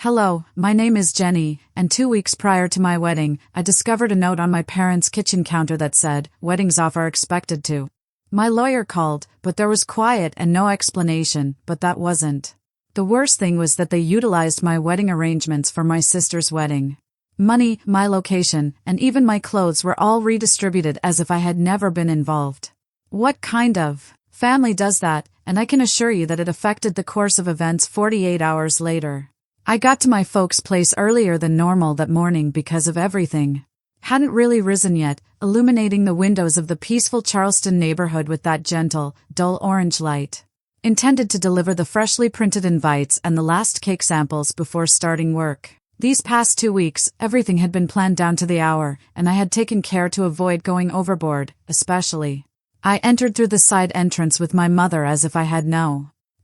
Hello, my name is Jenny, and 2 weeks prior to my wedding, I discovered a note on my parents' kitchen counter that said, "Weddings off are expected to." My lawyer called, but there was quiet and no explanation, but that wasn't. The worst thing was that they utilized my wedding arrangements for my sister's wedding. Money, my location, and even my clothes were all redistributed as if I had never been involved. What kind of family does that? And I can assure you that it affected the course of events 48 hours later. I got to my folks' place earlier than normal that morning because of everything hadn't really risen yet, illuminating the windows of the peaceful Charleston neighborhood with that gentle, dull orange light, intended to deliver the freshly printed invites and the last cake samples before starting work. These past 2 weeks, everything had been planned down to the hour, and I had taken care to avoid going overboard, especially. I entered through the side entrance with my mother as if I had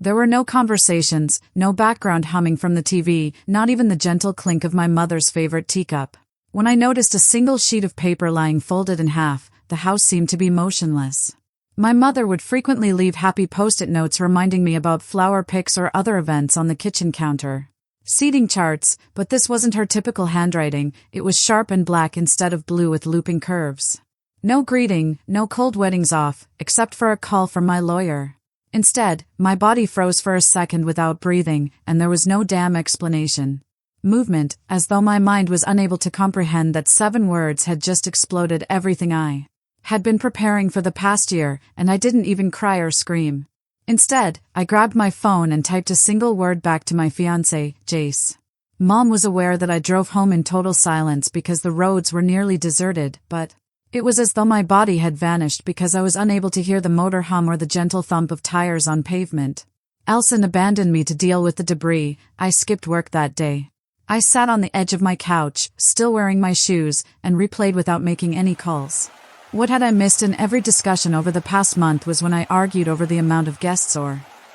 There were no conversations, no background humming from the TV, not even the gentle clink of my mother's favorite teacup. When I noticed a single sheet of paper lying folded in half, the house seemed to be motionless. My mother would frequently leave happy post-it notes reminding me about flower picks or other events on the kitchen counter. Seating charts, but this wasn't her typical handwriting, it was sharp and black instead of blue with looping curves. No greeting, no cold weddings off, except for a call from my lawyer. Instead, my body froze for a second without breathing, and there was no damn explanation. Movement, as though my mind was unable to comprehend that 7 words had just exploded everything I had been preparing for the past year, and I didn't even cry or scream. Instead, I grabbed my phone and typed a single word back to my fiancé, Jace. Mom was aware that I drove home in total silence because the roads were nearly deserted, but it was as though my body had vanished because I was unable to hear the motor hum or the gentle thump of tires on pavement. Elson abandoned me to deal with the debris. I skipped work that day. I sat on the edge of my couch, still wearing my shoes, and replayed without making any calls. What had I missed in every discussion over the past month was when I argued over the amount of guests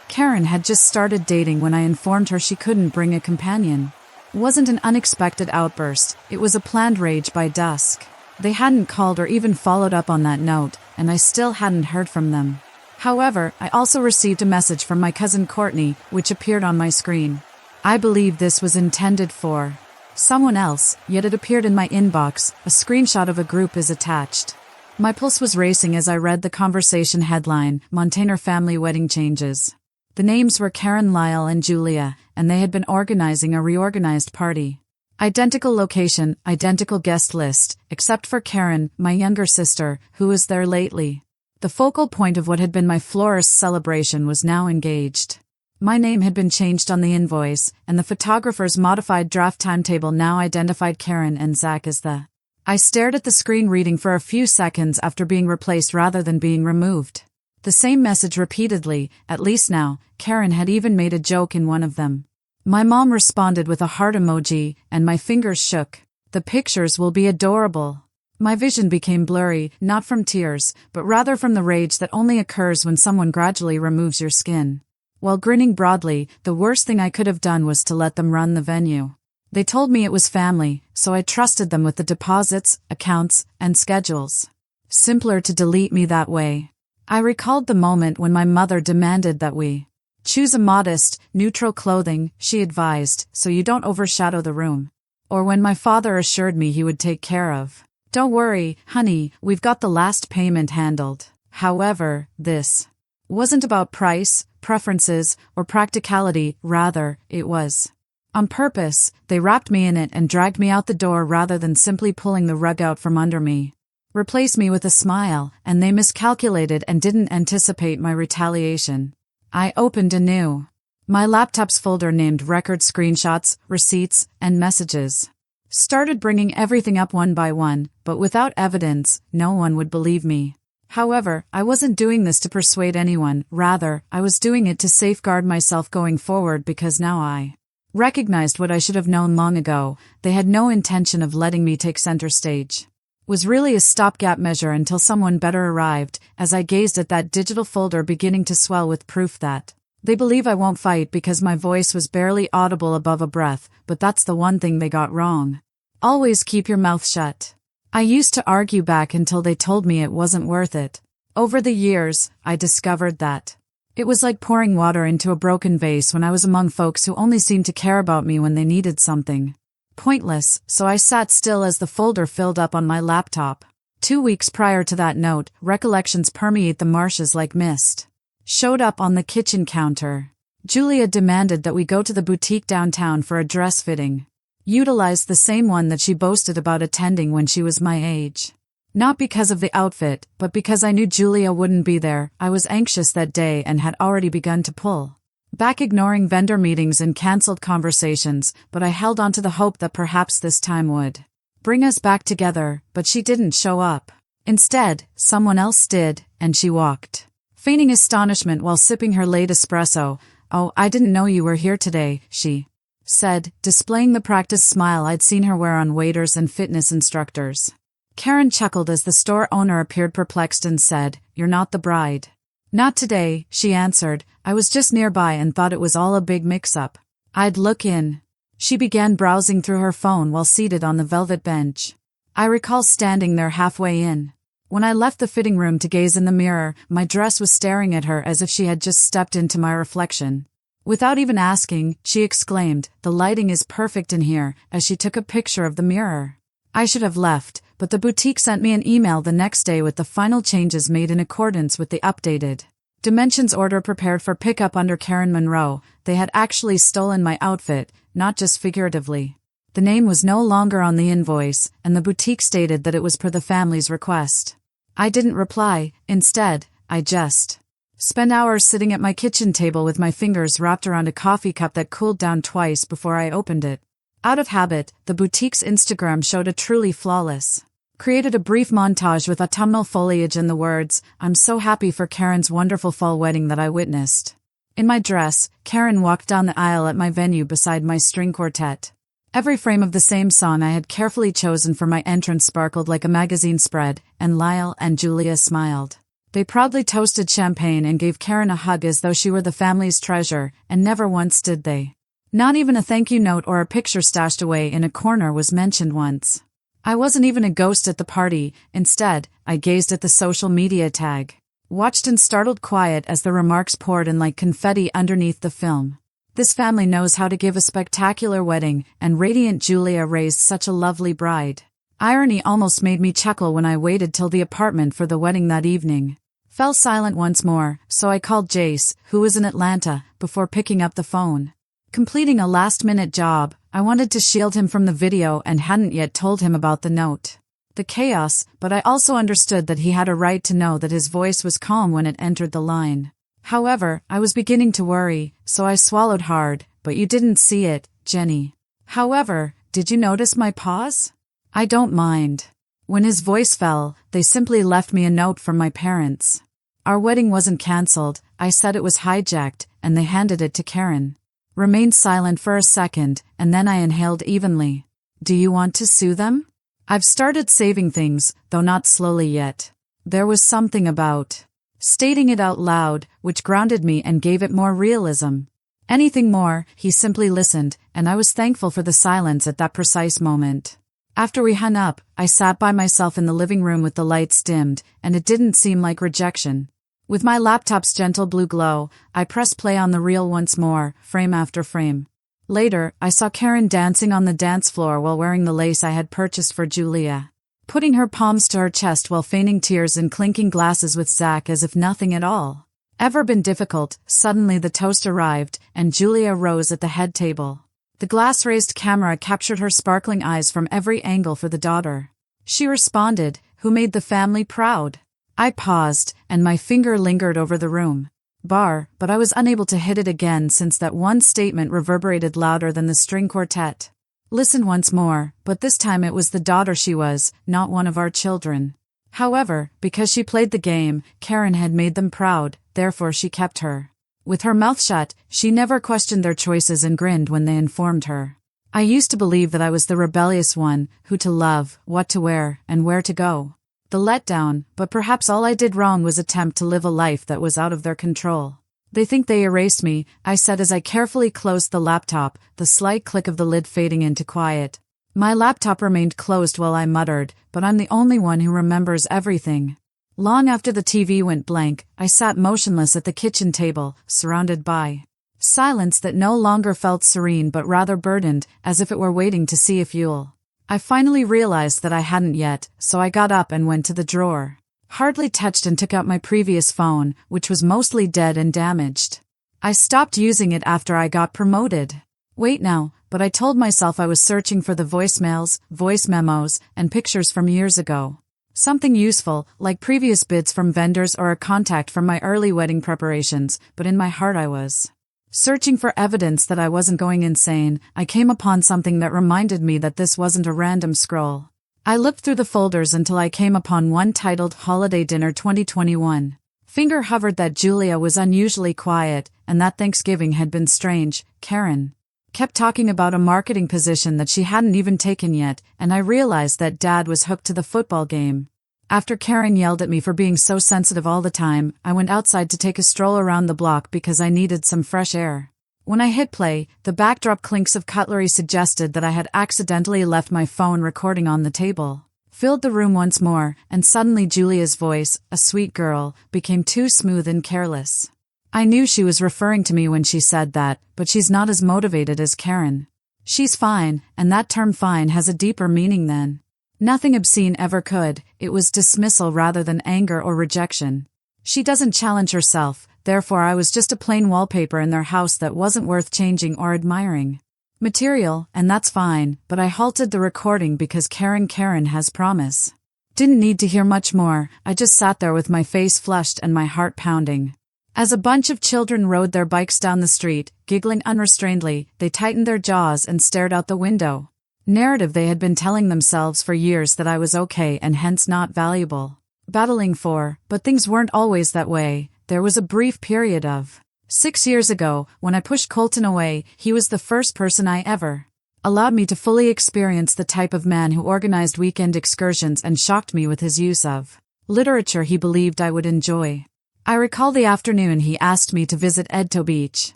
Karen had just started dating when I informed her she couldn't bring a companion. It wasn't an unexpected outburst, it was a planned rage by dusk. They hadn't called or even followed up on that note, and I still hadn't heard from them. However, I also received a message from my cousin Courtney, which appeared on my screen. I believe this was intended for someone else, yet it appeared in my inbox. A screenshot of a group is attached. My pulse was racing as I read the conversation headline, Montana Family Wedding Changes. The names were Karen, Lyle, and Julia, and they had been organizing a reorganized party. Identical location, identical guest list, except for Karen, my younger sister, who was there lately. The focal point of what had been my florist's celebration was now engaged. My name had been changed on the invoice, and the photographer's modified draft timetable now identified Karen and Zach as the. I stared at the screen reading for a few seconds after being replaced rather than being removed. The same message repeatedly, at least now, Karen had even made a joke in one of them. My mom responded with a heart emoji, and my fingers shook. The pictures will be adorable. My vision became blurry, not from tears, but rather from the rage that only occurs when someone gradually removes your skin. While grinning broadly, the worst thing I could have done was to let them run the venue. They told me it was family, so I trusted them with the deposits, accounts, and schedules. Simpler to delete me that way. I recalled the moment when my mother demanded that we choose a modest, neutral clothing, she advised, so you don't overshadow the room. Or when my father assured me he would take care of. Don't worry, honey, we've got the last payment handled. However, this wasn't about price, preferences, or practicality, rather, it was. On purpose, they wrapped me in it and dragged me out the door rather than simply pulling the rug out from under me. Replaced me with a smile, and they miscalculated and didn't anticipate my retaliation. I opened anew. My laptop's folder named Record Screenshots, Receipts, and Messages. Started bringing everything up one by one, but without evidence, no one would believe me. However, I wasn't doing this to persuade anyone, rather, I was doing it to safeguard myself going forward because now I recognized what I should have known long ago. They had no intention of letting me take center stage. Was really a stopgap measure until someone better arrived, as I gazed at that digital folder beginning to swell with proof that they believe I won't fight because my voice was barely audible above a breath, but that's the one thing they got wrong. Always keep your mouth shut. I used to argue back until they told me it wasn't worth it. Over the years, I discovered that It was like pouring water into a broken vase when I was among folks who only seemed to care about me when they needed something. Pointless, so I sat still as the folder filled up on my laptop. 2 weeks prior to that note, recollections permeate the marshes like mist. Showed up on the kitchen counter. Julia demanded that we go to the boutique downtown for a dress fitting. Utilized the same one that she boasted about attending when she was my age. Not because of the outfit, but because I knew Julia wouldn't be there. I was anxious that day and had already begun to pull back, ignoring vendor meetings and cancelled conversations, but I held on to the hope that perhaps this time would bring us back together, but she didn't show up. Instead, someone else did, and she walked, feigning astonishment while sipping her late espresso. "Oh, I didn't know you were here today," she said, displaying the practiced smile I'd seen her wear on waiters and fitness instructors. Karen chuckled as the store owner appeared perplexed and said, "You're not the bride." "Not today," she answered. "I was just nearby and thought it was all a big mix-up. I'd look in." She began browsing through her phone while seated on the velvet bench. I recall standing there halfway in. When I left the fitting room to gaze in the mirror, my dress was staring at her as if she had just stepped into my reflection. Without even asking, she exclaimed, "The lighting is perfect in here," as she took a picture of the mirror. I should have left, but the boutique sent me an email the next day with the final changes made in accordance with the updated dimensions order prepared for pickup under Karen Monroe. They had actually stolen my outfit, not just figuratively. The name was no longer on the invoice, and the boutique stated that it was per the family's request. I didn't reply. Instead, I just spent hours sitting at my kitchen table with my fingers wrapped around a coffee cup that cooled down twice before I opened it. Out of habit, the boutique's Instagram showed a truly flawless. Created a brief montage with autumnal foliage and the words, "I'm so happy for Karen's wonderful fall wedding that I witnessed." In my dress, Karen walked down the aisle at my venue beside my string quartet. Every frame of the same song I had carefully chosen for my entrance sparkled like a magazine spread, and Lyle and Julia smiled. They proudly toasted champagne and gave Karen a hug as though she were the family's treasure, and never once did they. Not even a thank you note or a picture stashed away in a corner was mentioned once. I wasn't even a ghost at the party. Instead, I gazed at the social media tag. Watched in startled quiet as the remarks poured in like confetti underneath the film. "This family knows how to give a spectacular wedding, and radiant Julia raised such a lovely bride." Irony almost made me chuckle when I waited till the apartment for the wedding that evening fell silent once more, so I called Jace, who was in Atlanta, before picking up the phone. Completing a last-minute job, I wanted to shield him from the video and hadn't yet told him about the note. The chaos, but I also understood that he had a right to know that his voice was calm when it entered the line. However, I was beginning to worry, so I swallowed hard. "But you didn't see it, Jenny. However, did you notice my pause?" "I don't mind." When his voice fell, they simply left me a note from my parents. "Our wedding wasn't cancelled," I said. "It was hijacked," and they handed it to Karen. Remained silent for a second, and then I inhaled evenly. "Do you want to sue them?" I've started saving things, though not slowly yet. There was something about stating it out loud, which grounded me and gave it more realism. Anything more, he simply listened, and I was thankful for the silence at that precise moment. After we hung up, I sat by myself in the living room with the lights dimmed, and it didn't seem like rejection. With my laptop's gentle blue glow, I pressed play on the reel once more, frame after frame. Later, I saw Karen dancing on the dance floor while wearing the lace I had purchased for Julia. Putting her palms to her chest while feigning tears and clinking glasses with Zach as if nothing at all ever been difficult. Suddenly the toast arrived, and Julia rose at the head table. The glass-raised camera captured her sparkling eyes from every angle for the daughter she responded, who made the family proud. I paused, and my finger lingered over the room bar, but I was unable to hit it again since that one statement reverberated louder than the string quartet. Listened once more, but this time it was the daughter she was, not one of our children. However, because she played the game, Karen had made them proud, therefore she kept her. With her mouth shut, she never questioned their choices and grinned when they informed her. I used to believe that I was the rebellious one, who to love, what to wear, and where to go. The letdown, but perhaps all I did wrong was attempt to live a life that was out of their control. "They think they erased me," I said as I carefully closed the laptop, the slight click of the lid fading into quiet. My laptop remained closed while I muttered, "But I'm the only one who remembers everything." Long after the TV went blank, I sat motionless at the kitchen table, surrounded by silence that no longer felt serene but rather burdened, as if it were waiting to see if Yule. I finally realized that I hadn't yet, so I got up and went to the drawer. Hardly touched and took out my previous phone, which was mostly dead and damaged. I stopped using it after I got promoted. Wait now, but I told myself I was searching for the voicemails, voice memos, and pictures from years ago. Something useful, like previous bids from vendors or a contact from my early wedding preparations, but in my heart I was searching for evidence that I wasn't going insane. I came upon something that reminded me that this wasn't a random scroll. I looked through the folders until I came upon one titled Holiday Dinner 2021. Finger hovered that Julia was unusually quiet, and that Thanksgiving had been strange. Karen kept talking about a marketing position that she hadn't even taken yet, and I realized that Dad was hooked to the football game. After Karen yelled at me for being so sensitive all the time, I went outside to take a stroll around the block because I needed some fresh air. When I hit play, the backdrop clinks of cutlery suggested that I had accidentally left my phone recording on the table. Filled the room once more, and suddenly Julia's voice, a sweet girl, became too smooth and careless. I knew she was referring to me when she said that, but she's not as motivated as Karen. She's fine, and that term fine has a deeper meaning than nothing obscene ever could. It was dismissal rather than anger or rejection. She doesn't challenge herself, therefore I was just a plain wallpaper in their house that wasn't worth changing or admiring. Material, and that's fine, but I halted the recording because Karen has promise. Didn't need to hear much more, I just sat there with my face flushed and my heart pounding. As a bunch of children rode their bikes down the street, giggling unrestrainedly, they tightened their jaws and stared out the window. Narrative they had been telling themselves for years that I was okay and hence not valuable. Battling for, but things weren't always that way. There was a brief period of 6 years ago, when I pushed Colton away. He was the first person I ever allowed me to fully experience the type of man who organized weekend excursions and shocked me with his use of literature he believed I would enjoy. I recall the afternoon he asked me to visit Edto Beach.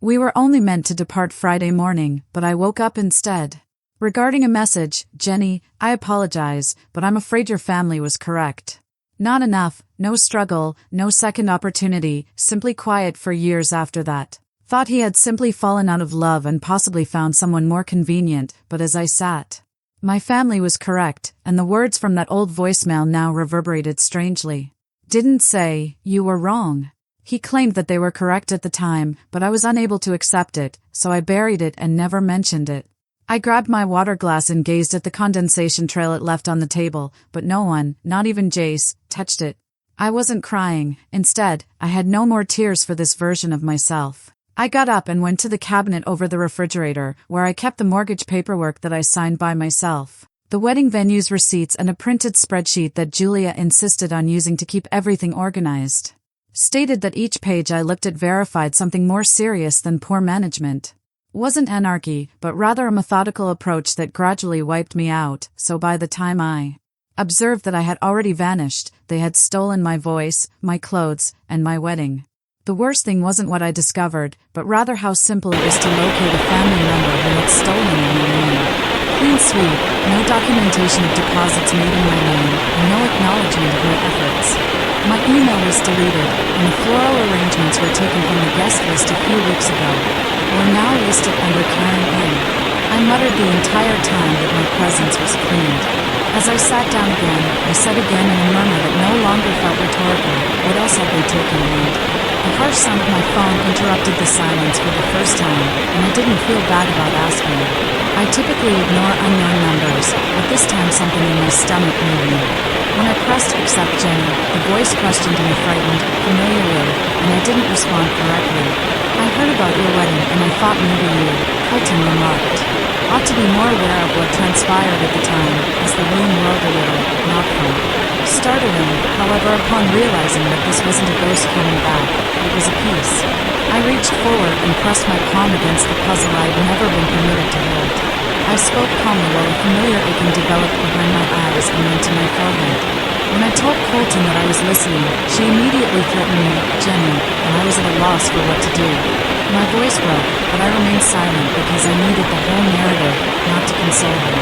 We were only meant to depart Friday morning, but I woke up instead. Regarding a message, Jenny, I apologize, but I'm afraid your family was correct. Not enough, no struggle, no second opportunity, simply quiet for years after that. Thought he had simply fallen out of love and possibly found someone more convenient, but as I sat, my family was correct, and the words from that old voicemail now reverberated strangely. Didn't say, you were wrong. He claimed that they were correct at the time, but I was unable to accept it, so I buried it and never mentioned it. I grabbed my water glass and gazed at the condensation trail it left on the table, but no one, not even Jace, touched it. I wasn't crying. Instead, I had no more tears for this version of myself. I got up and went to the cabinet over the refrigerator, where I kept the mortgage paperwork that I signed by myself, the wedding venue's receipts, and a printed spreadsheet that Julia insisted on using to keep everything organized. Stated that each page I looked at verified something more serious than poor management. Wasn't anarchy, but rather a methodical approach that gradually wiped me out, so by the time I observed that I had already vanished, they had stolen my voice, my clothes, and my wedding. The worst thing wasn't what I discovered, but rather how simple it was to locate a family member who had stolen my name. Clean sweep, no documentation of deposits made in my name, and no acknowledgement of my efforts. My email was deleted, and the floral arrangements were taken from the guest list a few weeks ago. Were now listed under Karen N. I muttered the entire time that my presence was cleaned. As I sat down again, I said again in a murmur that no longer felt rhetorical, what else had they taken? And the harsh sound of my phone interrupted the silence for the first time, and I didn't feel bad about asking. I typically ignore unknown numbers, but this time something in my stomach moved me. When I pressed accept Jenny, the voice questioned me frightened, familiar with, and I didn't respond correctly. I heard about your wedding and I thought maybe you, Colton remarked. Ought to be more aware of what transpired at the time, as the room whirled a little, not from startling, however, upon realizing that this wasn't a ghost coming back, it was a piece. I reached forward and pressed my palm against the puzzle I had never been permitted to hold. I spoke calmly while a familiar aching developed behind my eyes and went to my forehead. When I told Colton that I was listening, she immediately threatened me, Jenny, and I was at a loss for what to do. My voice broke, but I remained silent because I needed the whole narrative, not to console her.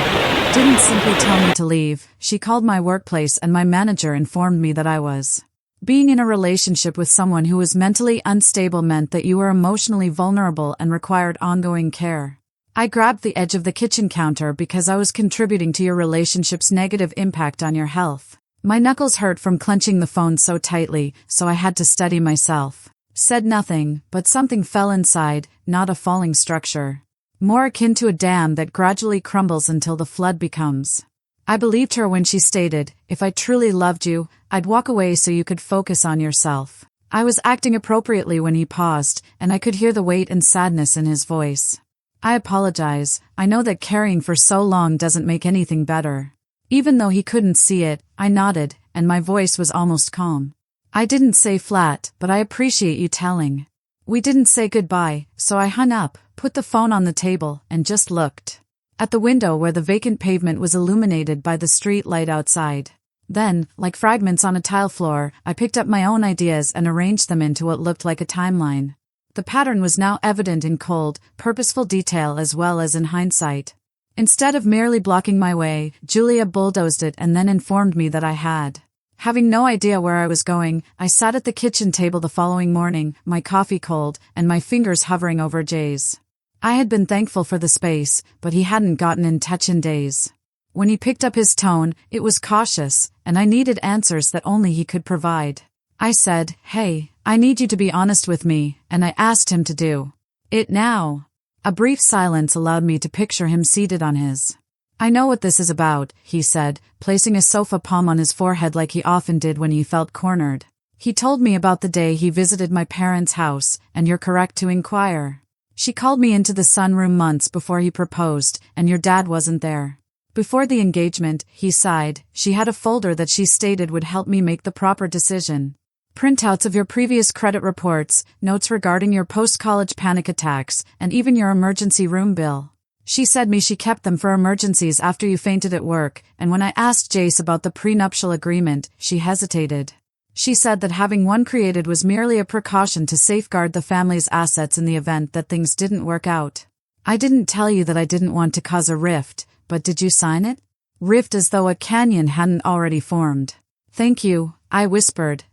didn't simply tell me to leave, she called my workplace and my manager informed me that I was. Being in a relationship with someone who was mentally unstable meant that you were emotionally vulnerable and required ongoing care. I grabbed the edge of the kitchen counter because I was contributing to your relationship's negative impact on your health. My knuckles hurt from clenching the phone so tightly, so I had to steady myself. Said nothing, but something fell inside, not a falling structure. More akin to a dam that gradually crumbles until the flood becomes. I believed her when she stated, "If I truly loved you, I'd walk away so you could focus on yourself." I was acting appropriately when he paused, and I could hear the weight and sadness in his voice. "I apologize, I know that caring for so long doesn't make anything better." Even though he couldn't see it, I nodded, and my voice was almost calm. "I didn't say flat, but I appreciate you telling." We didn't say goodbye, so I hung up, put the phone on the table, and just looked at the window where the vacant pavement was illuminated by the street light outside. Then, like fragments on a tile floor, I picked up my own ideas and arranged them into what looked like a timeline. The pattern was now evident in cold, purposeful detail as well as in hindsight. Instead of merely blocking my way, Julia bulldozed it and then informed me that I had. Having no idea where I was going, I sat at the kitchen table the following morning, my coffee cold, and my fingers hovering over Jay's. I had been thankful for the space, but he hadn't gotten in touch in days. When he picked up his tone, it was cautious, and I needed answers that only he could provide. I said, "Hey, I need you to be honest with me," and I asked him to do it now. A brief silence allowed me to picture him seated on his. "I know what this is about," he said, placing a sofa palm on his forehead like he often did when he felt cornered. "He told me about the day he visited my parents' house, and you're correct to inquire. She called me into the sunroom months before he proposed, and your dad wasn't there. Before the engagement," he sighed, "she had a folder that she stated would help me make the proper decision. Printouts of your previous credit reports, notes regarding your post-college panic attacks, and even your emergency room bill. She said she kept them for emergencies after you fainted at work, and when I asked Jace about the prenuptial agreement, she hesitated. She said that having one created was merely a precaution to safeguard the family's assets in the event that things didn't work out. I didn't tell you that I didn't want to cause a rift, but did you sign it?" Rift as though a canyon hadn't already formed. "Thank you," I whispered,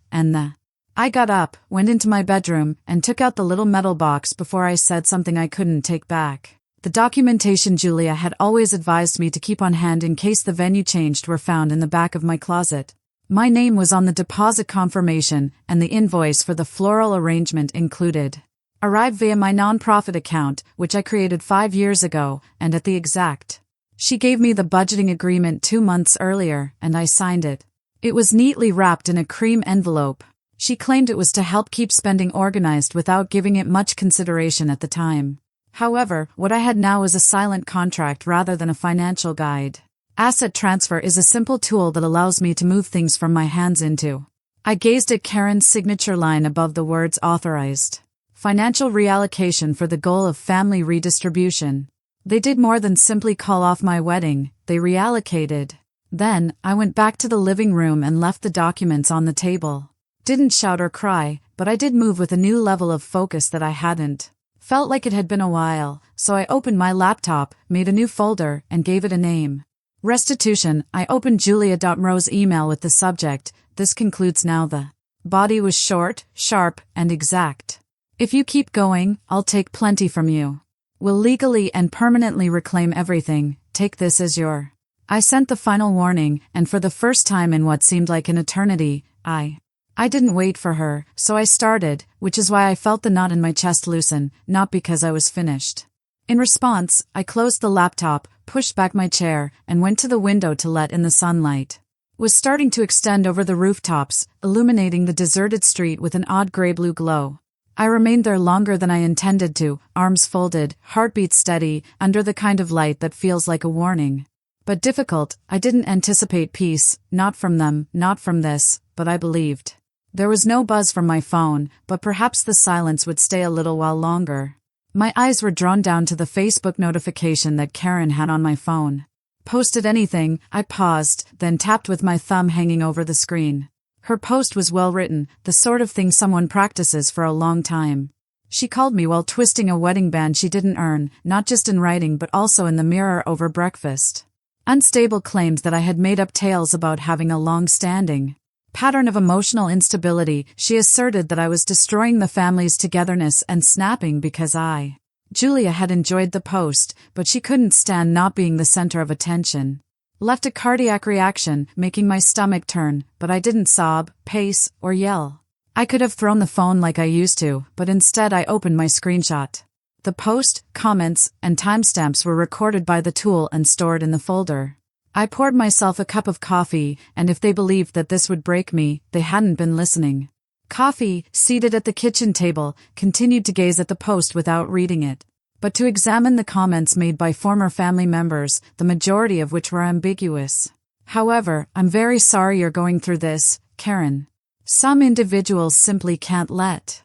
I got up, went into my bedroom, and took out the little metal box before I said something I couldn't take back. The documentation Julia had always advised me to keep on hand in case the venue changed were found in the back of my closet. My name was on the deposit confirmation, and the invoice for the floral arrangement included. Arrived via my nonprofit account, which I created 5 years ago, and at the exact. She gave me the budgeting agreement 2 months earlier, and I signed it. It was neatly wrapped in a cream envelope. She claimed it was to help keep spending organized without giving it much consideration at the time. However, what I had now was a silent contract rather than a financial guide. Asset transfer is a simple tool that allows me to move things from my hands into. I gazed at Karen's signature line above the words authorized. Financial reallocation for the goal of family redistribution. They did more than simply call off my wedding, they reallocated. Then, I went back to the living room and left the documents on the table. Didn't shout or cry, but I did move with a new level of focus that I hadn't felt like it had been a while, so I opened my laptop, made a new folder, and gave it a name. Restitution. I opened Julia.Mro's email with the subject, "This concludes now." The body was short, sharp, and exact. "If you keep going, I'll take plenty from you. Will legally and permanently reclaim everything, take this as your." I sent the final warning, and for the first time in what seemed like an eternity, I didn't wait for her, so I started, which is why I felt the knot in my chest loosen, not because I was finished. In response, I closed the laptop, pushed back my chair, and went to the window to let in the sunlight. It was starting to extend over the rooftops, illuminating the deserted street with an odd gray-blue glow. I remained there longer than I intended to, arms folded, heartbeat steady, under the kind of light that feels like a warning. But difficult. I didn't anticipate peace, not from them, not from this, but I believed. There was no buzz from my phone, but perhaps the silence would stay a little while longer. My eyes were drawn down to the Facebook notification that Karen had on my phone. Posted anything, I paused, then tapped with my thumb hanging over the screen. Her post was well written, the sort of thing someone practices for a long time. She called me while twisting a wedding band she didn't earn, not just in writing but also in the mirror over breakfast. Unstable claimed that I had made up tales about having a long-standing pattern of emotional instability. She asserted that I was destroying the family's togetherness and snapping because Julia had enjoyed the post, but she couldn't stand not being the center of attention. Left a cardiac reaction, making my stomach turn, but I didn't sob, pace, or yell. I could have thrown the phone like I used to, but instead I opened my screenshot. The post, comments, and timestamps were recorded by the tool and stored in the folder. I poured myself a cup of coffee, and if they believed that this would break me, they hadn't been listening. Coffee, seated at the kitchen table, continued to gaze at the post without reading it, but to examine the comments made by former family members, the majority of which were ambiguous. However, I'm very sorry you're going through this, Karen. Some individuals simply can't let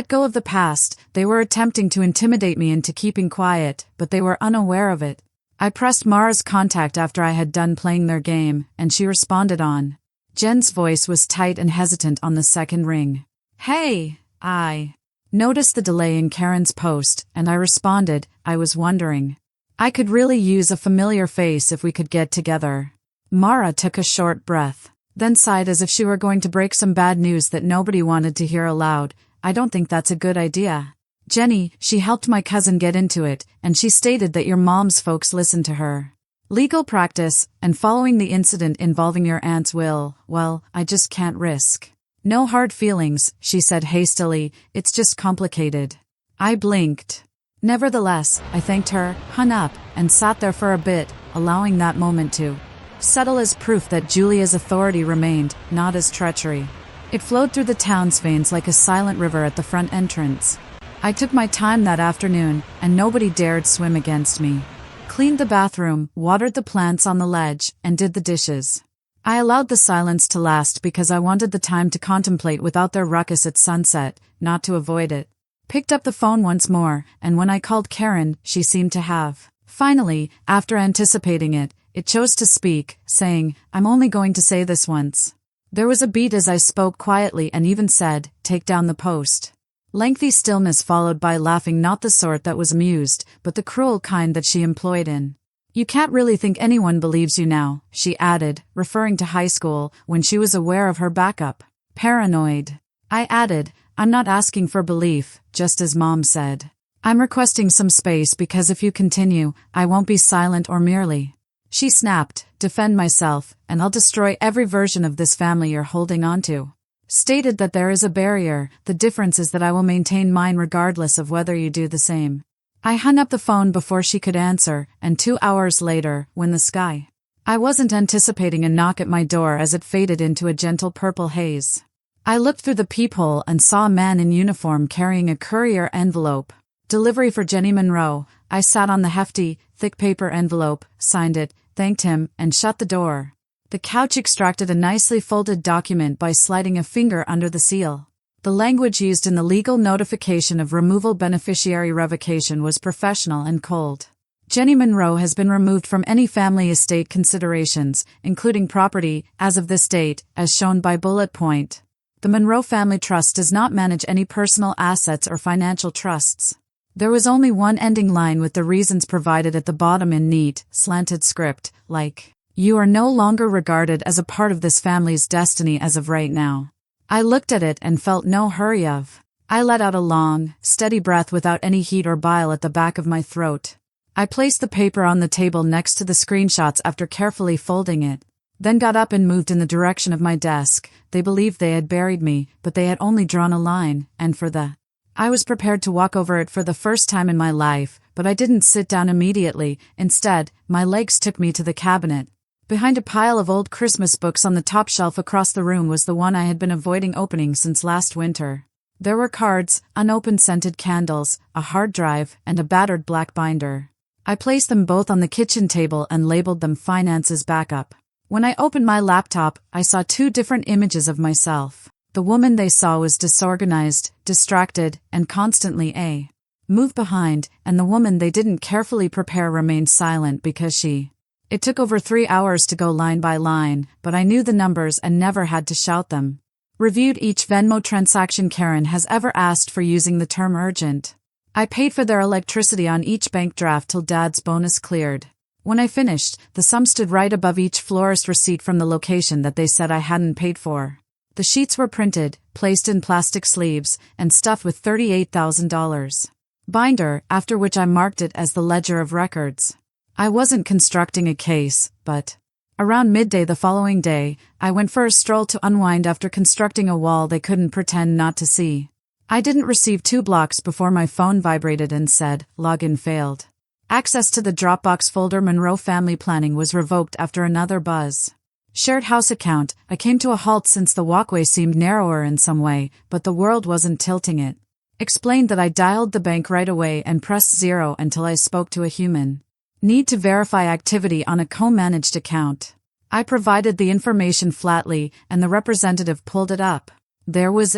go of the past. They were attempting to intimidate me into keeping quiet, but they were unaware of it. I pressed Mara's contact after I had done playing their game, and she responded on. Jen's voice was tight and hesitant on the second ring. Hey, I noticed the delay in Karen's post, and I responded, I was wondering. I could really use a familiar face if we could get together. Mara took a short breath, then sighed as if she were going to break some bad news that nobody wanted to hear aloud. I don't think that's a good idea. Jenny, she helped my cousin get into it, and she stated that your mom's folks listened to her legal practice, and following the incident involving your aunt's will, well, I just can't risk. No hard feelings, she said hastily, it's just complicated. I blinked. Nevertheless, I thanked her, hung up, and sat there for a bit, allowing that moment to settle as proof that Julia's authority remained, not as treachery. It flowed through the town's veins like a silent river at the front entrance. I took my time that afternoon, and nobody dared swim against me. Cleaned the bathroom, watered the plants on the ledge, and did the dishes. I allowed the silence to last because I wanted the time to contemplate without their ruckus at sunset, not to avoid it. Picked up the phone once more, and when I called Karen, she seemed to have. Finally, after anticipating it, it chose to speak, saying, I'm only going to say this once. There was a beat as I spoke quietly and even said, take down the post. Lengthy stillness followed by laughing, not the sort that was amused, but the cruel kind that she employed in. You can't really think anyone believes you now, she added, referring to high school, when she was aware of her backup. Paranoid. I added, I'm not asking for belief, just as Mom said. I'm requesting some space because if you continue, I won't be silent or merely. She snapped, defend myself, and I'll destroy every version of this family you're holding onto. Stated that there is a barrier, the difference is that I will maintain mine regardless of whether you do the same. I hung up the phone before she could answer, and 2 hours later, when the sky. I wasn't anticipating a knock at my door as it faded into a gentle purple haze. I looked through the peephole and saw a man in uniform carrying a courier envelope. Delivery for Jenny Monroe. I sat on the hefty, thick paper envelope, signed it, thanked him, and shut the door. The couch extracted a nicely folded document by sliding a finger under the seal. The language used in the legal notification of removal beneficiary revocation was professional and cold. Jenny Monroe has been removed from any family estate considerations, including property, as of this date, as shown by bullet point. The Monroe Family Trust does not manage any personal assets or financial trusts. There was only one ending line with the reasons provided at the bottom in neat, slanted script, like, you are no longer regarded as a part of this family's destiny as of right now. I looked at it and felt no hurry of. I let out a long, steady breath without any heat or bile at the back of my throat. I placed the paper on the table next to the screenshots after carefully folding it, then got up and moved in the direction of my desk. They believed they had buried me, but they had only drawn a line, and I was prepared to walk over it for the first time in my life, but I didn't sit down immediately. Instead, my legs took me to the cabinet. Behind a pile of old Christmas books on the top shelf across the room was the one I had been avoiding opening since last winter. There were cards, unopened scented candles, a hard drive, and a battered black binder. I placed them both on the kitchen table and labeled them Finances Backup. When I opened my laptop, I saw 2 different images of myself. The woman they saw was disorganized, distracted, and constantly a move behind, and the woman they didn't carefully prepare remained silent because It took over 3 hours to go line by line, but I knew the numbers and never had to shout them. Reviewed each Venmo transaction Karen has ever asked for using the term urgent. I paid for their electricity on each bank draft till Dad's bonus cleared. When I finished, the sum stood right above each florist receipt from the location that they said I hadn't paid for. The sheets were printed, placed in plastic sleeves, and stuffed with $38,000 binder, after which I marked it as the ledger of records. I wasn't constructing a case, but around midday the following day, I went for a stroll to unwind after constructing a wall they couldn't pretend not to see. I didn't receive 2 blocks before my phone vibrated and said, "Login failed." Access to the Dropbox folder Monroe Family Planning was revoked after another buzz. Shared house account. I came to a halt since the walkway seemed narrower in some way, but the world wasn't tilting it. Explained that I dialed the bank right away and pressed 0 until I spoke to a human. Need to verify activity on a co-managed account. I provided the information flatly, and the representative pulled it up. There was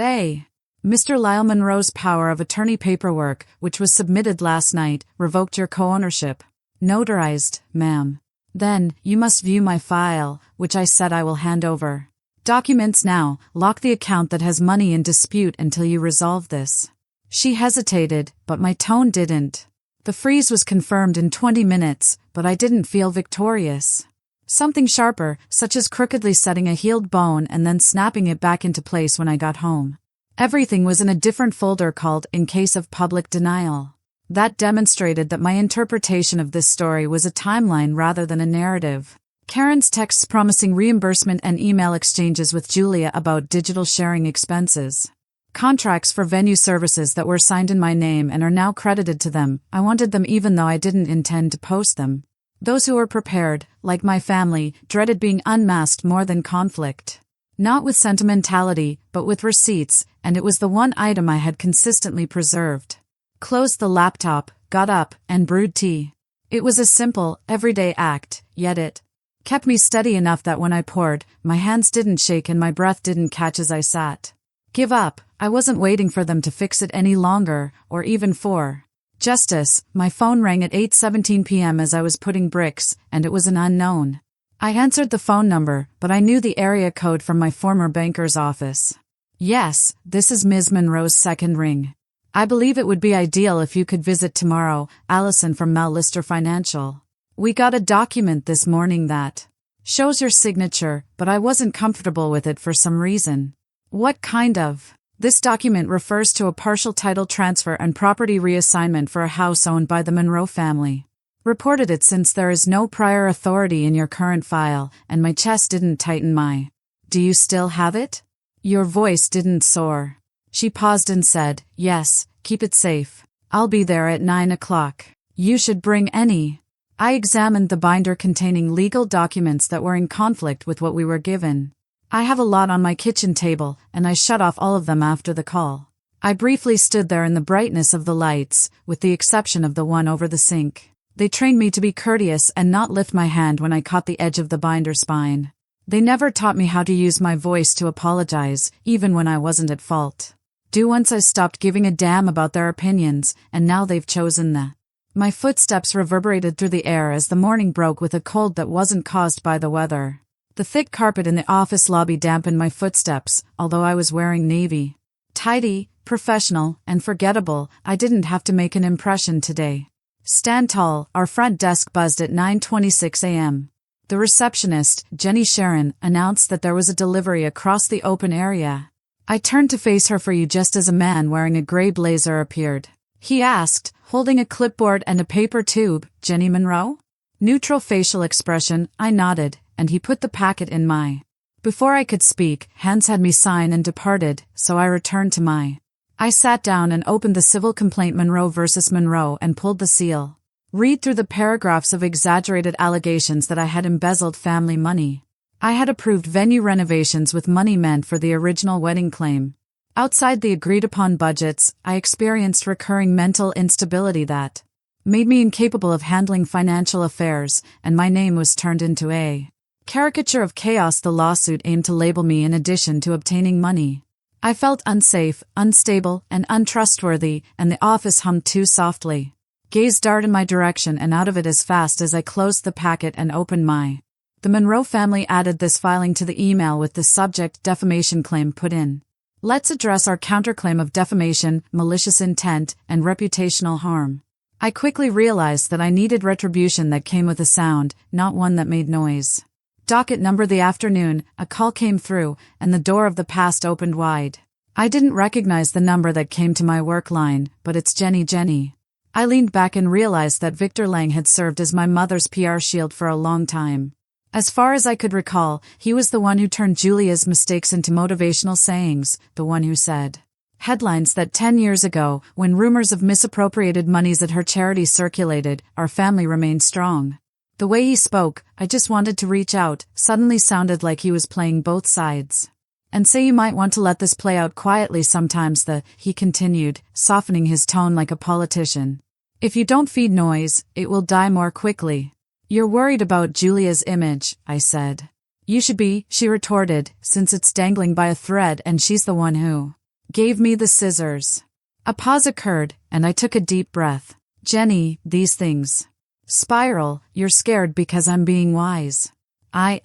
Mr. Lyle Monroe's power of attorney paperwork, which was submitted last night, revoked your co-ownership. Notarized, ma'am. Then, you must view my file, which I said I will hand over. Documents now, lock the account that has money in dispute until you resolve this. She hesitated, but my tone didn't. The freeze was confirmed in 20 minutes, but I didn't feel victorious. Something sharper, such as crookedly setting a healed bone and then snapping it back into place when I got home. Everything was in a different folder called "In Case of Public Denial." That demonstrated that my interpretation of this story was a timeline rather than a narrative. Karen's texts promising reimbursement and email exchanges with Julia about digital sharing expenses. Contracts for venue services that were signed in my name and are now credited to them. I wanted them even though I didn't intend to post them. Those who were prepared, like my family, dreaded being unmasked more than conflict. Not with sentimentality, but with receipts, and it was the one item I had consistently preserved. Closed the laptop, got up, and brewed tea. It was a simple, everyday act, yet it kept me steady enough that when I poured, my hands didn't shake and my breath didn't catch as I sat. Give up. I wasn't waiting for them to fix it any longer, or even for justice. My phone rang at 8:17 p.m. as I was putting bricks, and it was an unknown. I answered the phone number, but I knew the area code from my former banker's office. Yes, this is Ms. Monroe's second ring. I believe it would be ideal if you could visit tomorrow. Allison from Mal Lister Financial. We got a document this morning that shows your signature, but I wasn't comfortable with it for some reason. What kind of? This document refers to a partial title transfer and property reassignment for a house owned by the Monroe family. Reported it since there is no prior authority in your current file, and my chest didn't tighten. Do you still have it? Your voice didn't soar. She paused and said, yes, keep it safe. I'll be there at 9 o'clock. You should bring any. I examined the binder containing legal documents that were in conflict with what we were given. I have a lot on my kitchen table, and I shut off all of them after the call. I briefly stood there in the brightness of the lights, with the exception of the one over the sink. They trained me to be courteous and not lift my hand when I caught the edge of the binder spine. They never taught me how to use my voice to apologize, even when I wasn't at fault. Once I stopped giving a damn about their opinions, and now they've chosen the. My footsteps reverberated through the air as the morning broke with a cold that wasn't caused by the weather. The thick carpet in the office lobby dampened my footsteps, although I was wearing navy. Tidy, professional, and forgettable, I didn't have to make an impression today. Stand tall, our front desk buzzed at 9:26 a.m. The receptionist, Jenny Sharon, announced that there was a delivery across the open area. I turned to face her for you just as a man wearing a gray blazer appeared. He asked, holding a clipboard and a paper tube, Jenny Monroe? Neutral facial expression, I nodded, and he put the packet in my. Before I could speak, Hans had me sign and departed, so I returned to my. I sat down and opened the civil complaint Monroe vs. Monroe and pulled the seal. Read through the paragraphs of exaggerated allegations that I had embezzled family money. I had approved venue renovations with money meant for the original wedding claim. Outside the agreed-upon budgets, I experienced recurring mental instability that made me incapable of handling financial affairs, and my name was turned into a caricature of chaos. The lawsuit aimed to label me in addition to obtaining money. I felt unsafe, unstable, and untrustworthy, and the office hummed too softly. Gaze darted in my direction and out of it as fast as I closed the packet and opened my. The Monroe family added this filing to the email with the subject defamation claim put in. Let's address our counterclaim of defamation, malicious intent, and reputational harm. I quickly realized that I needed retribution that came with a sound, not one that made noise. Docket number the afternoon, a call came through, and the door of the past opened wide. I didn't recognize the number that came to my work line, but it's Jenny. I leaned back and realized that Victor Lang had served as my mother's PR shield for a long time. As far as I could recall, he was the one who turned Julia's mistakes into motivational sayings, the one who said headlines that 10 years ago, when rumors of misappropriated monies at her charity circulated, our family remained strong. The way he spoke, I just wanted to reach out, suddenly sounded like he was playing both sides. And say you might want to let this play out quietly sometimes, he continued, softening his tone like a politician. If you don't feed noise, it will die more quickly. You're worried about Julia's image, I said. You should be, she retorted, since it's dangling by a thread and she's the one who gave me the scissors. A pause occurred, and I took a deep breath. Jenny, these things spiral. You're scared because I'm being wise. I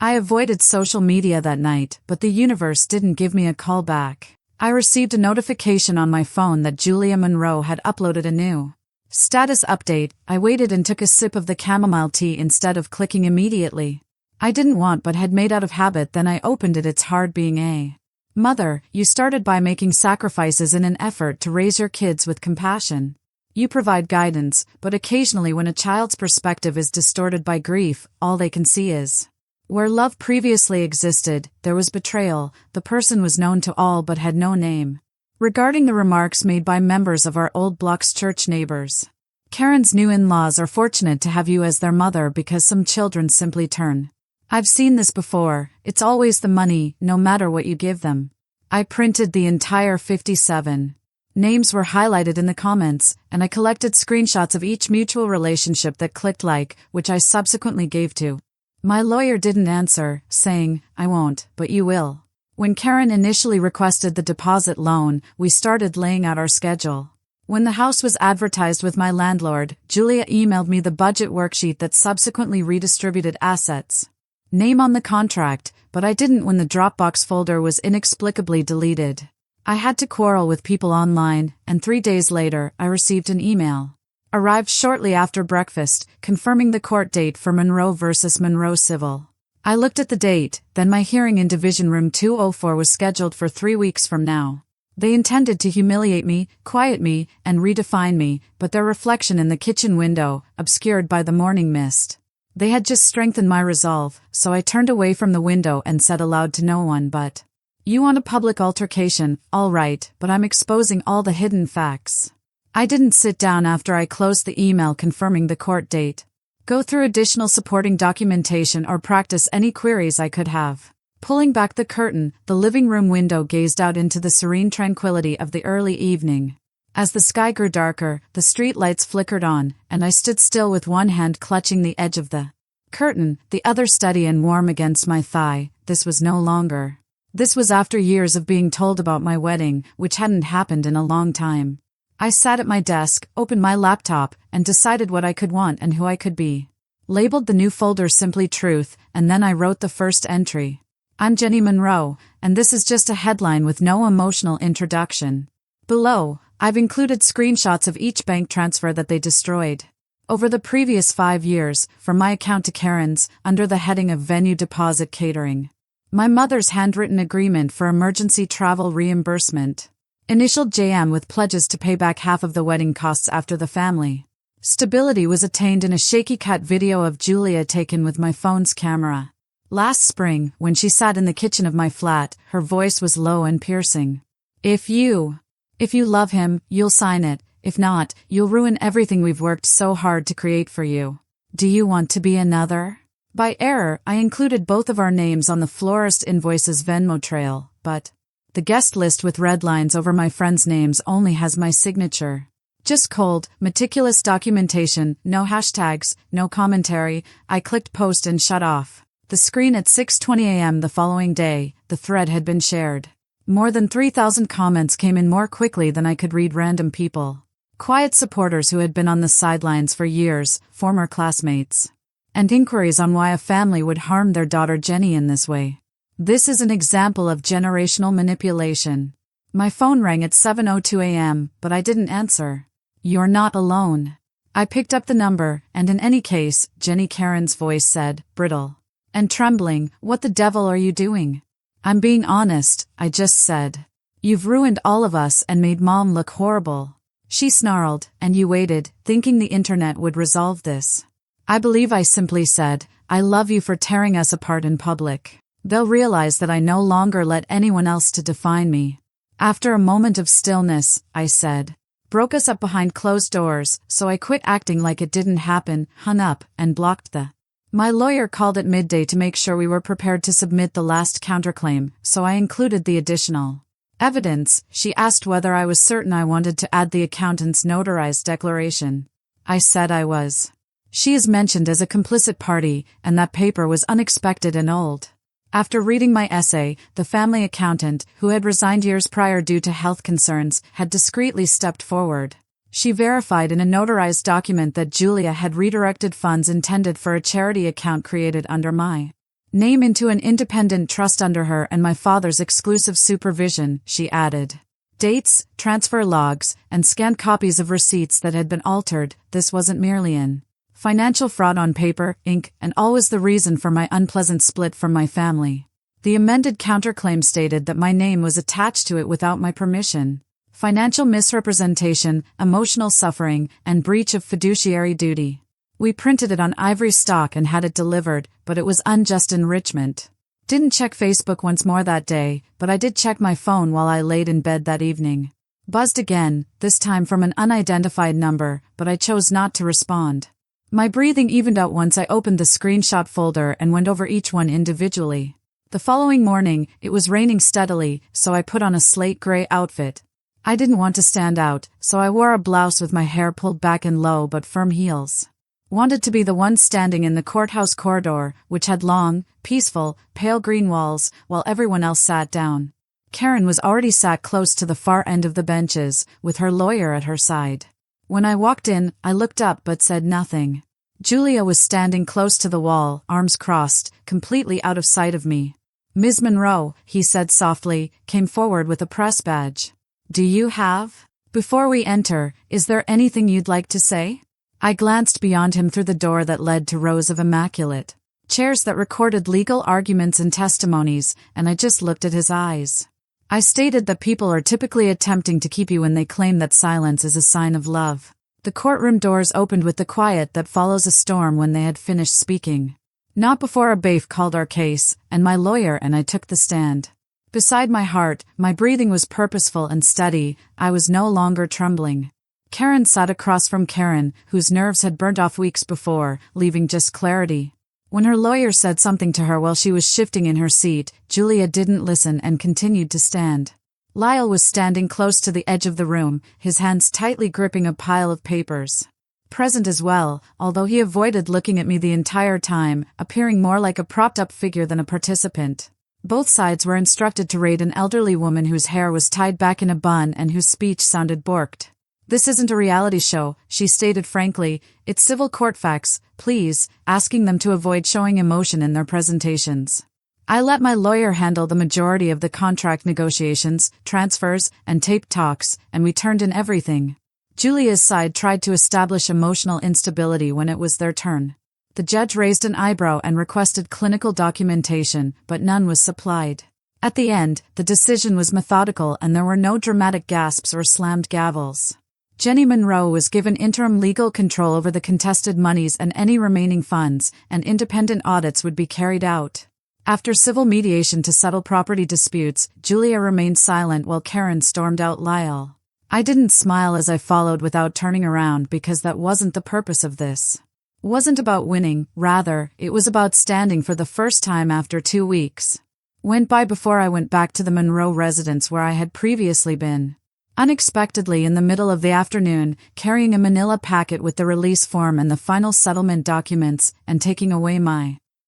avoided social media that night, but the universe didn't give me a call back. I received a notification on my phone that Julia Monroe had uploaded a new status update. I waited and took a sip of the chamomile tea instead of clicking immediately. I didn't want but had made out of habit. Then I opened it. It's hard being a mother. You started by making sacrifices in an effort to raise your kids with compassion. You provide guidance, but occasionally when a child's perspective is distorted by grief, all they can see is where love previously existed, there was betrayal. The person was known to all but had no name. Regarding the remarks made by members of our old block's church neighbors, Karen's new in-laws are fortunate to have you as their mother because some children simply turn. I've seen this before. It's always the money, no matter what you give them. I printed the entire 57. Names were highlighted in the comments, and I collected screenshots of each mutual relationship that clicked like, which I subsequently gave to. My lawyer didn't answer, saying, I won't, but you will. When Karen initially requested the deposit loan, we started laying out our schedule. When the house was advertised with my landlord, Julia emailed me the budget worksheet that subsequently redistributed assets. Name on the contract, but I didn't when the Dropbox folder was inexplicably deleted. I had to quarrel with people online, and 3 days later, I received an email. Arrived shortly after breakfast, confirming the court date for Monroe versus Monroe Civil. I looked at the date, then my hearing in Division Room 204 was scheduled for 3 weeks from now. They intended to humiliate me, quiet me, and redefine me, but their reflection in the kitchen window, obscured by the morning mist. They had just strengthened my resolve, so I turned away from the window and said aloud to no one but, you want a public altercation, all right, but I'm exposing all the hidden facts. I didn't sit down after I closed the email confirming the court date. Go through additional supporting documentation or practice any queries I could have. Pulling back the curtain, the living room window gazed out into the serene tranquility of the early evening. As the sky grew darker, the street lights flickered on, and I stood still with one hand clutching the edge of the curtain, the other steady and warm against my thigh. This was no longer. This was after years of being told about my wedding, which hadn't happened in a long time. I sat at my desk, opened my laptop, and decided what I could want and who I could be. Labeled the new folder simply Truth, and then I wrote the first entry. I'm Jenny Monroe, and this is just a headline with no emotional introduction. Below, I've included screenshots of each bank transfer that they destroyed. Over the previous 5 years, from my account to Karen's, under the heading of Venue Deposit Catering. My mother's handwritten agreement for emergency travel reimbursement. Initialed JM with pledges to pay back half of the wedding costs after the family. Stability was attained in a shaky cut video of Julia taken with my phone's camera. Last spring, when she sat in the kitchen of my flat, her voice was low and piercing. If you love him, you'll sign it. If not, you'll ruin everything we've worked so hard to create for you. Do you want to be another? By error, I included both of our names on the florist invoice's Venmo trail, but the guest list with red lines over my friends' names only has my signature. Just cold, meticulous documentation, no hashtags, no commentary. I clicked post and shut off the screen at 6:20 a.m. the following day. The thread had been shared. More than 3,000 comments came in more quickly than I could read. Random people. Quiet supporters who had been on the sidelines for years, former classmates. And inquiries on why a family would harm their daughter Jenny in this way. This is an example of generational manipulation. My phone rang at 7:02 a.m., but I didn't answer. "You're not alone." I picked up the number, and in any case, Jenny Karen's voice said, brittle and trembling, "What the devil are you doing?" "I'm being honest," I just said. "You've ruined all of us and made Mom look horrible." She snarled, "And you waited, thinking the internet would resolve this." I believe I simply said, "I love you for tearing us apart in public. They'll realize that I no longer let anyone else to define me." After a moment of stillness, I said, "Broke us up behind closed doors, so I quit acting like it didn't happen, hung up, and blocked the." My lawyer called at midday to make sure we were prepared to submit the last counterclaim, so I included the additional evidence. She asked whether I was certain I wanted to add the accountant's notarized declaration. I said I was. She is mentioned as a complicit party, and that paper was unexpected and old. After reading my essay, the family accountant, who had resigned years prior due to health concerns, had discreetly stepped forward. She verified in a notarized document that Julia had redirected funds intended for a charity account created under my name into an independent trust under her and my father's exclusive supervision, she added. Dates, transfer logs, and scanned copies of receipts that had been altered. This wasn't merely an financial fraud on paper, ink, and always the reason for my unpleasant split from my family. The amended counterclaim stated that my name was attached to it without my permission. Financial misrepresentation, emotional suffering, and breach of fiduciary duty. We printed it on ivory stock and had it delivered, but it was unjust enrichment. Didn't check Facebook once more that day, but I did check my phone while I laid in bed that evening. Buzzed again, this time from an unidentified number, but I chose not to respond. My breathing evened out once I opened the screenshot folder and went over each one individually. The following morning, it was raining steadily, so I put on a slate gray outfit. I didn't want to stand out, so I wore a blouse with my hair pulled back in low but firm heels. Wanted to be the one standing in the courthouse corridor, which had long, peaceful, pale green walls, while everyone else sat down. Karen was already sat close to the far end of the benches, with her lawyer at her side. When I walked in, I looked up but said nothing. Julia was standing close to the wall, arms crossed, completely out of sight of me. "Ms. Monroe," he said softly, came forward with a press badge. "Do you have? Before we enter, is there anything you'd like to say?" I glanced beyond him through the door that led to rows of immaculate chairs that recorded legal arguments and testimonies, and I just looked at his eyes. I stated that people are typically attempting to keep you when they claim that silence is a sign of love. The courtroom doors opened with the quiet that follows a storm when they had finished speaking. Not before a bailiff called our case, and my lawyer and I took the stand. Beside my heart, my breathing was purposeful and steady. I was no longer trembling. Karen sat across from Karen, whose nerves had burnt off weeks before, leaving just clarity. When her lawyer said something to her while she was shifting in her seat, Julia didn't listen and continued to stand. Lyle was standing close to the edge of the room, his hands tightly gripping a pile of papers. Present as well, although he avoided looking at me the entire time, appearing more like a propped-up figure than a participant. Both sides were instructed to raid an elderly woman whose hair was tied back in a bun and whose speech sounded borked. "This isn't a reality show," she stated frankly. "It's civil court facts, please," asking them to avoid showing emotion in their presentations. I let my lawyer handle the majority of the contract negotiations, transfers, and tape talks, and we turned in everything. Julia's side tried to establish emotional instability when it was their turn. The judge raised an eyebrow and requested clinical documentation, but none was supplied. At the end, the decision was methodical and there were no dramatic gasps or slammed gavels. Jenny Monroe was given interim legal control over the contested monies and any remaining funds, and independent audits would be carried out. After civil mediation to settle property disputes, Julia remained silent while Karen stormed out Lyle. I didn't smile as I followed without turning around because that wasn't the purpose of this. It wasn't about winning, rather, it was about standing for the first time after 2 weeks. Went by before I went back to the Monroe residence where I had previously been. Unexpectedly in the middle of the afternoon, carrying a manila packet with the release form and the final settlement documents, and taking away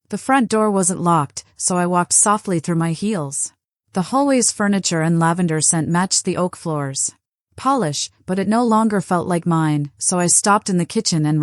The front door wasn't locked, so I walked softly through my heels. The hallway's furniture and lavender scent matched the oak floors. Polish, but it no longer felt like mine, so I stopped in the kitchen and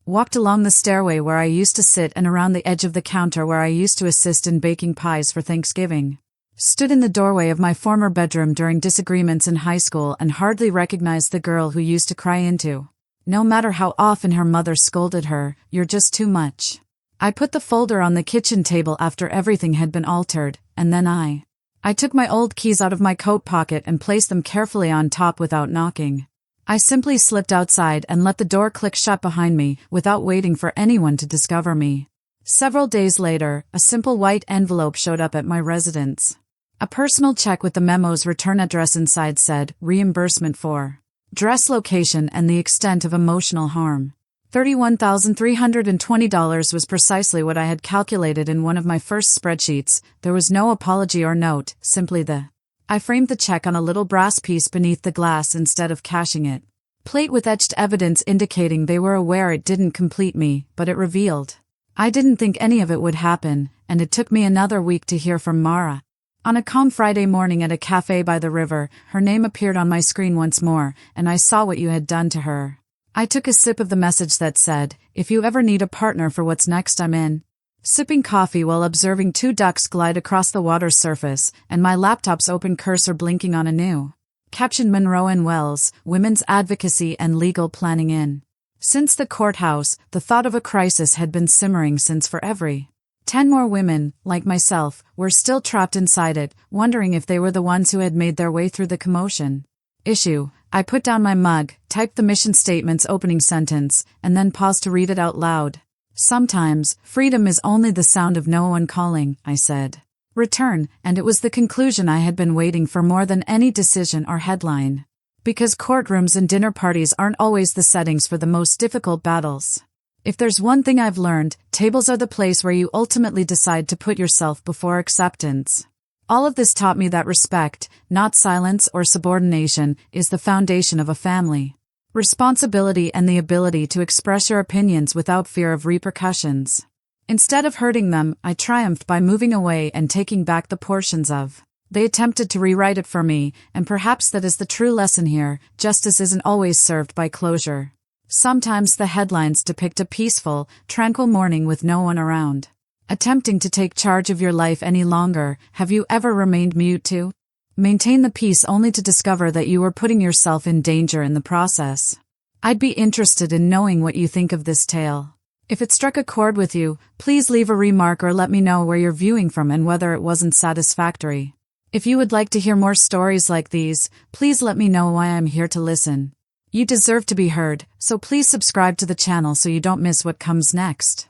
walked along the stairway where I used to sit and around the edge of the counter where I used to assist in baking pies for Thanksgiving. Stood in the doorway of my former bedroom during disagreements in high school and hardly recognized the girl who used to cry into. No matter how often her mother scolded her, "You're just too much." I put the folder on the kitchen table after everything had been altered, and then I took my old keys out of my coat pocket and placed them carefully on top without knocking. I simply slipped outside and let the door click shut behind me without waiting for anyone to discover me. Several days later, a simple white envelope showed up at my residence. A personal check with the memo's return address inside said, "Reimbursement for dress location and the extent of emotional harm." $31,320 was precisely what I had calculated in one of my first spreadsheets. There was no apology or note, simply I framed the check on a little brass piece beneath the glass instead of cashing it. Plate with etched evidence indicating they were aware it didn't complete me, but it revealed. I didn't think any of it would happen, and it took me another week to hear from Mara. On a calm Friday morning at a cafe by the river, her name appeared on my screen once more, and I saw what you had done to her. I took a sip of the message that said, "If you ever need a partner for what's next, I'm in." Sipping coffee while observing two ducks glide across the water's surface, and my laptop's open cursor blinking on a new caption: Monroe and Wells, Women's Advocacy and Legal Planning in. Since the courthouse, the thought of a crisis had been simmering since for every 10 more women, like myself, were still trapped inside it, wondering if they were the ones who had made their way through the commotion. I put down my mug, typed the mission statement's opening sentence, and then paused to read it out loud. "Sometimes, freedom is only the sound of no one calling," I said. Return, and it was the conclusion I had been waiting for more than any decision or headline. Because courtrooms and dinner parties aren't always the settings for the most difficult battles. If there's one thing I've learned, tables are the place where you ultimately decide to put yourself before acceptance. All of this taught me that respect, not silence or subordination, is the foundation of a family. Responsibility and the ability to express your opinions without fear of repercussions. Instead of hurting them, I triumphed by moving away and taking back the portions of they attempted to rewrite it for me, and perhaps that is the true lesson here: justice isn't always served by closure. Sometimes the headlines depict a peaceful, tranquil morning with no one around. Attempting to take charge of your life any longer, have you ever remained mute to maintain the peace only to discover that you were putting yourself in danger in the process? I'd be interested in knowing what you think of this tale. If it struck a chord with you, please leave a remark or let me know where you're viewing from and whether it wasn't satisfactory. If you would like to hear more stories like these, please let me know why I'm here to listen. You deserve to be heard, so please subscribe to the channel so you don't miss what comes next.